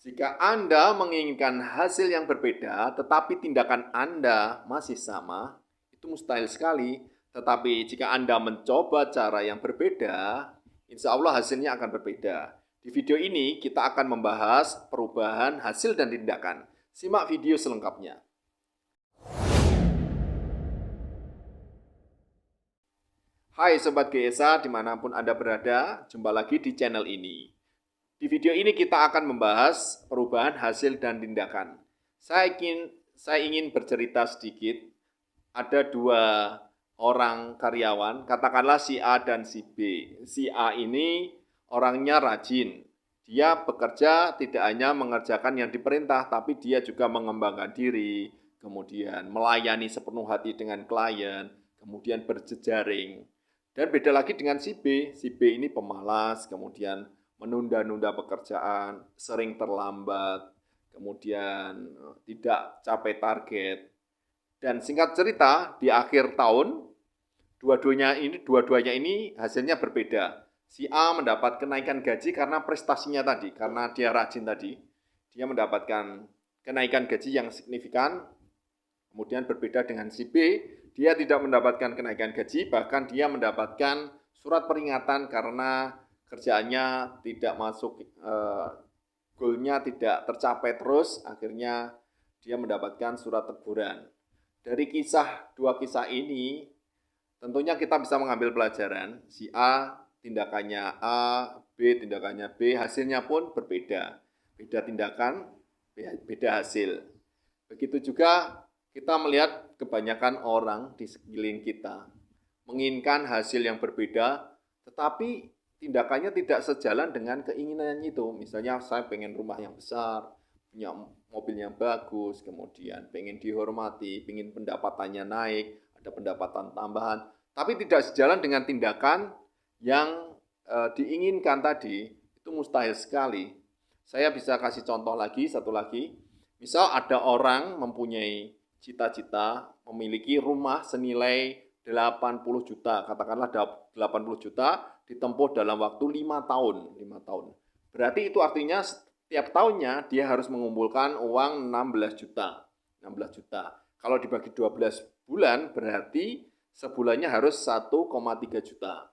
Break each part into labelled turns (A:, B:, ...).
A: Jika Anda menginginkan hasil yang berbeda, tetapi tindakan Anda masih sama, itu mustahil sekali. Tetapi jika Anda mencoba cara yang berbeda, insya Allah hasilnya akan berbeda. Di video ini kita akan membahas perubahan hasil dan tindakan. Simak video selengkapnya. Hai Sobat GSA, dimanapun Anda berada, jumpa lagi di channel ini. Di video ini kita akan membahas perubahan hasil dan tindakan. Saya ingin bercerita sedikit. Ada dua orang karyawan, katakanlah si A dan si B. Si A ini orangnya rajin. Dia bekerja tidak hanya mengerjakan yang diperintah, tapi dia juga mengembangkan diri, kemudian melayani sepenuh hati dengan klien, kemudian berjejaring. Dan beda lagi dengan si B. Si B ini pemalas, kemudian menunda-nunda pekerjaan, sering terlambat, kemudian tidak capai target. Dan singkat cerita, di akhir tahun, dua-duanya ini hasilnya berbeda. Si A mendapat kenaikan gaji karena prestasinya tadi, karena dia rajin tadi. Dia mendapatkan kenaikan gaji yang signifikan, kemudian berbeda dengan si B, dia tidak mendapatkan kenaikan gaji, bahkan dia mendapatkan surat peringatan karena kerjaannya tidak masuk, goalnya tidak tercapai terus, akhirnya dia mendapatkan surat teguran. Dari dua kisah ini, tentunya kita bisa mengambil pelajaran. Si A tindakannya A, B tindakannya B, hasilnya pun berbeda. Beda tindakan, beda hasil. Begitu juga kita melihat kebanyakan orang di sekeliling kita menginginkan hasil yang berbeda, tetapi tindakannya tidak sejalan dengan keinginannya itu. Misalnya saya pengen rumah yang besar, punya mobil yang bagus, kemudian pengen dihormati, pengen pendapatannya naik, ada pendapatan tambahan, tapi tidak sejalan dengan tindakan yang diinginkan tadi, itu mustahil sekali. Saya bisa kasih contoh lagi, satu lagi. Misal ada orang mempunyai cita-cita memiliki rumah senilai 80 juta, katakanlah 80 juta ditempuh dalam waktu 5 tahun. Berarti itu artinya setiap tahunnya dia harus mengumpulkan uang 16 juta. Kalau dibagi 12 bulan berarti sebulannya harus 1,3 juta.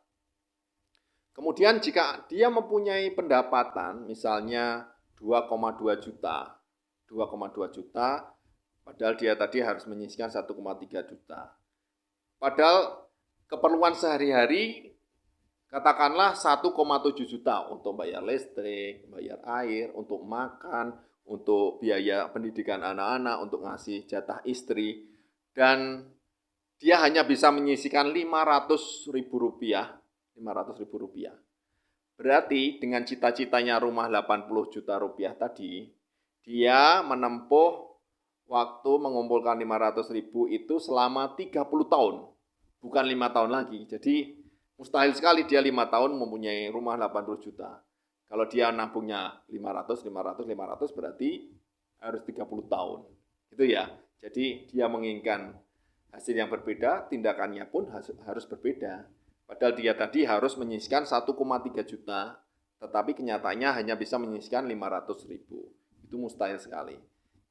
A: Kemudian jika dia mempunyai pendapatan misalnya 2,2 juta, padahal dia tadi harus menyisihkan 1,3 juta. Padahal keperluan sehari-hari katakanlah 1,7 juta untuk bayar listrik, bayar air, untuk makan, untuk biaya pendidikan anak-anak, untuk ngasih jatah istri. Dan dia hanya bisa menyisihkan 500.000 rupiah. Berarti dengan cita-citanya rumah 80 juta rupiah tadi, dia menempuh waktu mengumpulkan 500.000 itu selama 30 tahun, bukan 5 tahun lagi. Jadi mustahil sekali dia 5 tahun mempunyai rumah 80 juta. Kalau dia nabungnya 500 berarti harus 30 tahun. Gitu ya. Jadi dia menginginkan hasil yang berbeda, tindakannya pun harus berbeda. Padahal dia tadi harus menyisihkan 1,3 juta, tetapi kenyataannya hanya bisa menyisihkan 500.000. Itu mustahil sekali.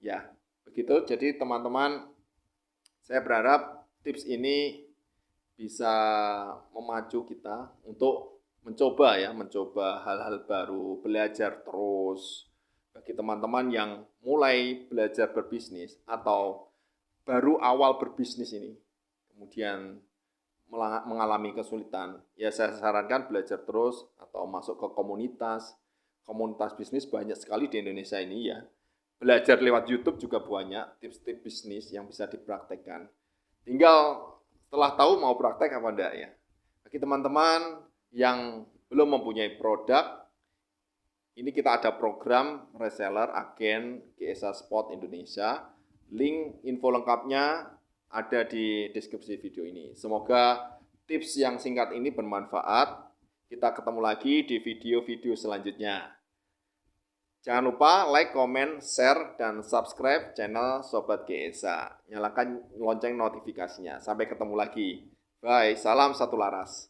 A: Ya, begitu. Jadi teman-teman, saya berharap tips ini bisa memacu kita untuk mencoba hal-hal baru, belajar terus. Bagi teman-teman yang mulai belajar berbisnis atau baru awal berbisnis ini, kemudian mengalami kesulitan, ya saya sarankan belajar terus atau masuk ke komunitas bisnis banyak sekali di Indonesia ini ya. Belajar lewat YouTube juga banyak tips-tips bisnis yang bisa dipraktekkan. Tinggal setelah tahu mau praktek apa enggak ya. Bagi teman-teman yang belum mempunyai produk, ini kita ada program reseller agen GSA Spot Indonesia. Link info lengkapnya ada di deskripsi video ini. Semoga tips yang singkat ini bermanfaat. Kita ketemu lagi di video-video selanjutnya. Jangan lupa like, comment, share, dan subscribe channel Sobat GSA. Nyalakan lonceng notifikasinya. Sampai ketemu lagi. Bye, salam satu laras.